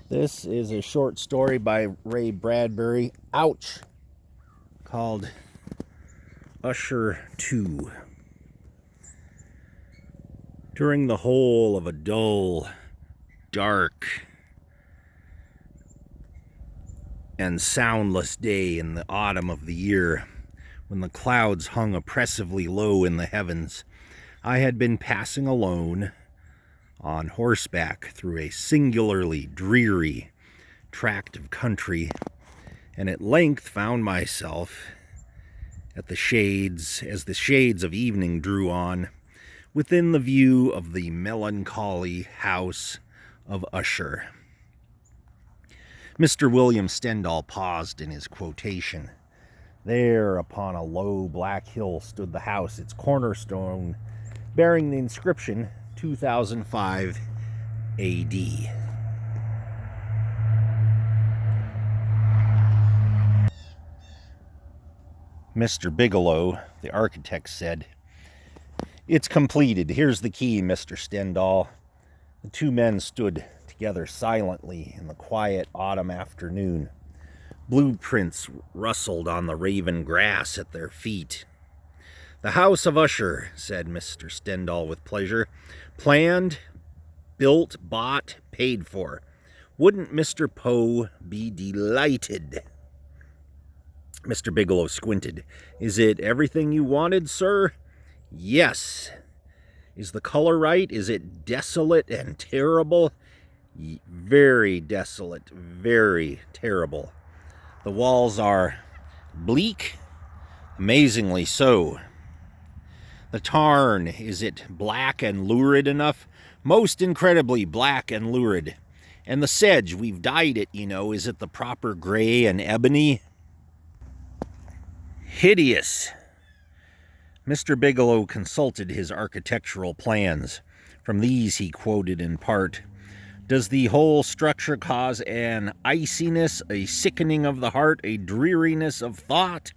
This is a short story by Bradbury, ouch, called Usher 2. During the whole of a dull, dark, and soundless day in the autumn of the year, when the clouds hung oppressively low in the heavens, I had been passing alone on horseback through a singularly dreary tract of country, and at length found myself at the shades, as the shades of evening drew on, within the view of the melancholy house of Usher. Mr. William Stendhal paused in his quotation. There, upon a low black hill, stood the house, its cornerstone bearing the inscription 2005 A.D. Mr. Bigelow, the architect, said, "It's completed. Here's the key, Mr. Stendhal." The two men stood together silently in the quiet autumn afternoon. Blueprints rustled on the raven grass at their feet. "The house of Usher," said Mr. Stendhal with pleasure. "Planned, built, bought, paid for. Wouldn't Mr. Poe be delighted?" Mr. Bigelow squinted. "Is it everything you wanted, sir?" "Yes." "Is the color right? Is it desolate and terrible?" "Very desolate, very terrible." "The walls are bleak?" "Amazingly so." "The tarn, is it black and lurid enough?" "Most incredibly black and lurid." "And the sedge, we've dyed it, you know, is it the proper gray and ebony?" "Hideous." Mr. Bigelow consulted his architectural plans. From these he quoted in part, "Does the whole structure cause an iciness, a sickening of the heart, a dreariness of thought?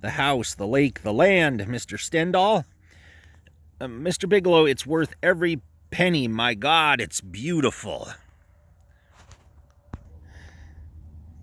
The house, the lake, the land, Mr. Stendhal?" "Mr. Bigelow, it's worth every penny. My God, it's beautiful."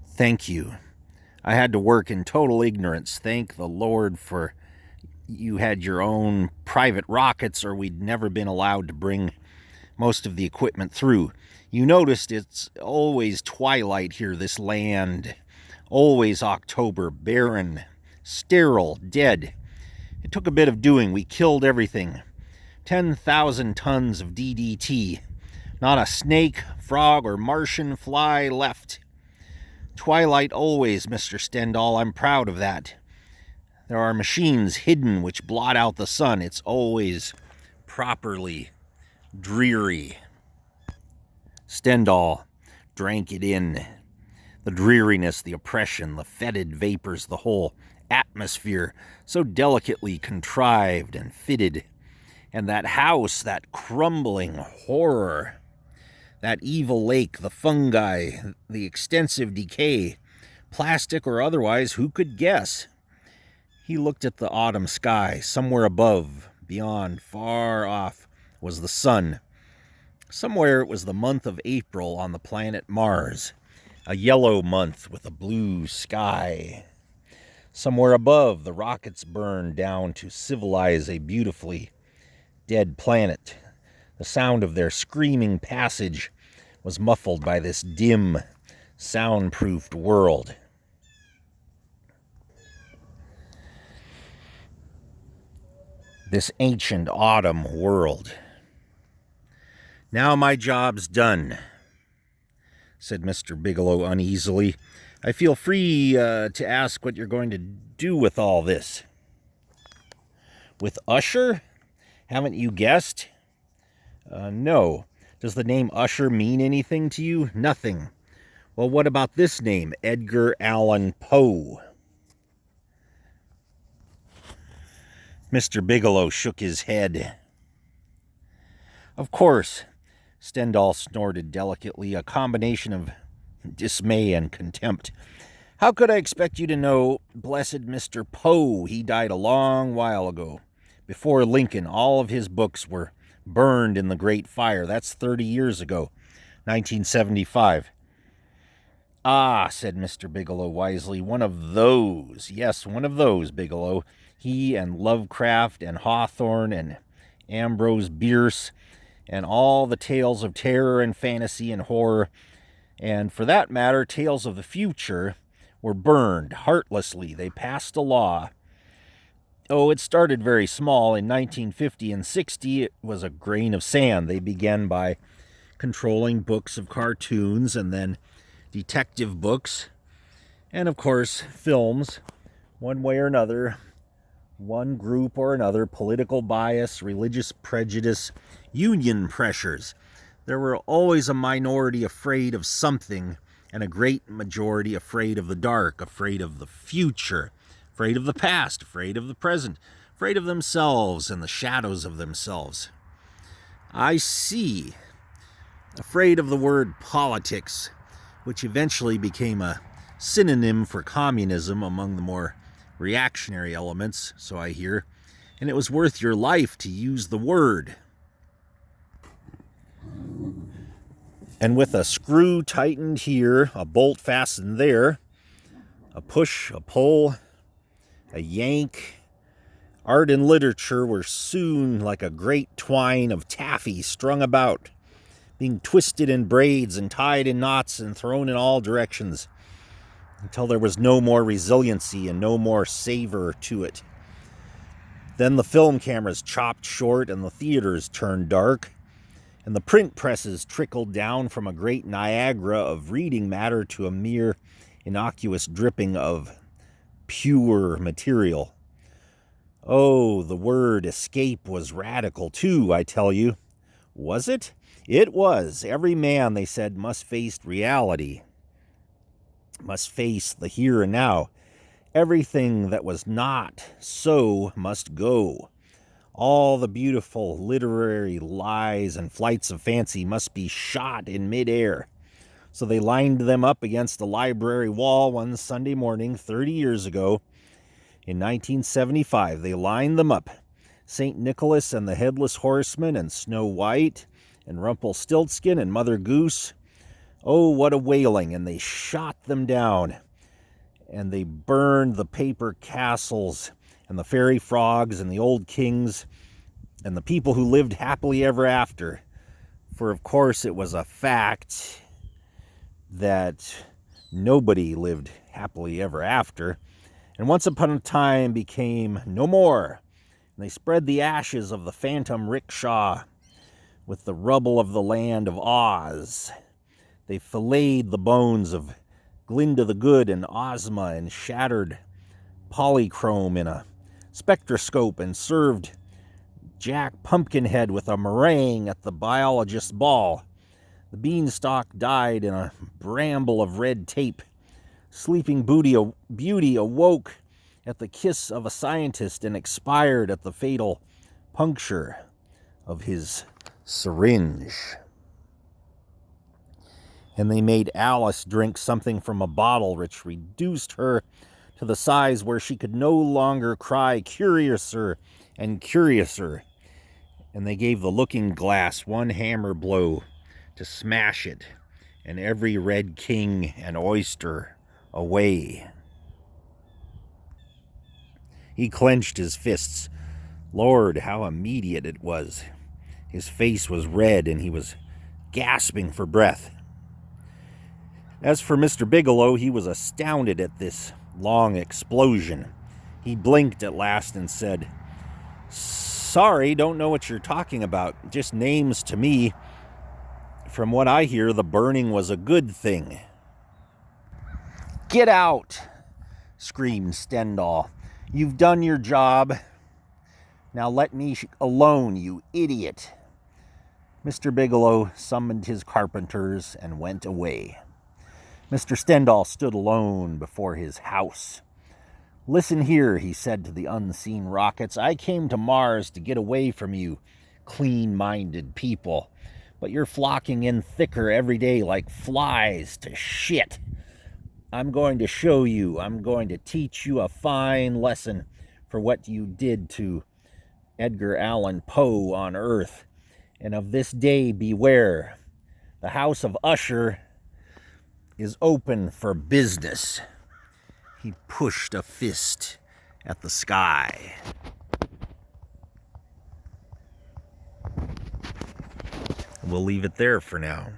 "Thank you. I had to work in total ignorance. Thank the Lord for you had your own private rockets, or we'd never been allowed to bring most of the equipment through. You noticed it's always twilight here, this land. Always October, barren, sterile, dead. It took a bit of doing. We killed everything. 10,000 tons of DDT. Not a snake, frog, or Martian fly left. Twilight always, Mr. Stendhal. I'm proud of that. There are machines hidden which blot out the sun. It's always properly dreary." Stendhal drank it in. The dreariness, the oppression, the fetid vapors, the whole atmosphere, so delicately contrived and fitted. And that house, that crumbling horror, that evil lake, the fungi, the extensive decay, plastic or otherwise, who could guess? He looked at the autumn sky. Somewhere above, beyond, far off, was the sun. Somewhere it was the month of April on the planet Mars, a yellow month with a blue sky. Somewhere above, the rockets burned down to civilize a beautifully dead planet. The sound of their screaming passage was muffled by this dim, soundproofed world. This ancient autumn world. "Now my job's done," said Mr. Bigelow uneasily. "I feel free to ask what you're going to do with all this." "With Usher? Haven't you guessed?" No. Does the name Usher mean anything to you?" "Nothing." "Well, what about this name, Edgar Allan Poe?" Mr. Bigelow shook his head. "Of course," Stendhal snorted delicately, a combination of dismay and contempt. "How could I expect you to know blessed Mr. Poe? He died a long while ago. Before Lincoln, all of his books were burned in the Great Fire. That's 30 years ago, 1975. Ah, said Mr. Bigelow wisely, one of those. Yes, one of those, Bigelow. He and Lovecraft and Hawthorne and Ambrose Bierce and all the tales of terror and fantasy and horror, and for that matter, tales of the future, were burned heartlessly. They passed a law. Oh, it started very small. In 1950 and 60, it was a grain of sand. They began by controlling books of cartoons and then detective books, and of course, films, one way or another, one group or another, political bias, religious prejudice, union pressures. There were always a minority afraid of something and a great majority afraid of the dark, afraid of the future, afraid of the past, afraid of the present, afraid of themselves and the shadows of themselves. I see. Afraid of the word politics, which eventually became a synonym for communism among the more reactionary elements, so I hear, and it was worth your life to use the word. And with a screw tightened here, a bolt fastened there, a push, a pull, a yank, art and literature were soon like a great twine of taffy strung about, being twisted in braids and tied in knots and thrown in all directions until there was no more resiliency and no more savor to it. Then the film cameras chopped short and the theaters turned dark, and the print presses trickled down from a great Niagara of reading matter to a mere innocuous dripping of pure material. Oh, the word escape was radical too, I tell you. Was it? It was. Every man, they said, must face reality, must face the here and now. Everything that was not so must go. All the beautiful literary lies and flights of fancy must be shot in midair. So they lined them up against the library wall one Sunday morning 30 years ago. In 1975, they lined them up. St. Nicholas and the Headless Horseman and Snow White and Rumpelstiltskin and Mother Goose. Oh, what a wailing. And they shot them down. And they burned the paper castles and the fairy frogs and the old kings and the people who lived happily ever after. For of course it was a fact that nobody lived happily ever after. And once upon a time became no more. And they spread the ashes of the phantom rickshaw with the rubble of the land of Oz. They filleted the bones of Glinda the Good and Ozma and shattered polychrome in a spectroscope and served Jack Pumpkinhead with a meringue at the biologist's ball. The beanstalk died in a bramble of red tape. Sleeping Beauty awoke at the kiss of a scientist and expired at the fatal puncture of his syringe. And they made Alice drink something from a bottle which reduced her to the size where she could no longer cry curiouser and curiouser. And they gave the looking glass one hammer blow to smash it, and every red king and oyster away. He clenched his fists. Lord, how immediate it was. His face was red, and he was gasping for breath. As for Mr. Bigelow, he was astounded at this long explosion. He blinked at last and said, "Sorry, don't know what you're talking about. Just names to me. From what I hear, the burning was a good thing." "Get out!" screamed Stendhal. "You've done your job. Now let me alone, you idiot." Mr. Bigelow summoned his carpenters and went away. Mr. Stendhal stood alone before his house. "Listen here," he said to the unseen rockets. "I came to Mars to get away from you clean-minded people, but you're flocking in thicker every day like flies to shit. I'm going to show you. I'm going to teach you a fine lesson for what you did to Edgar Allan Poe on Earth. And of this day beware. The house of Usher is open for business. He pushed a fist at the sky. We'll leave it there for now.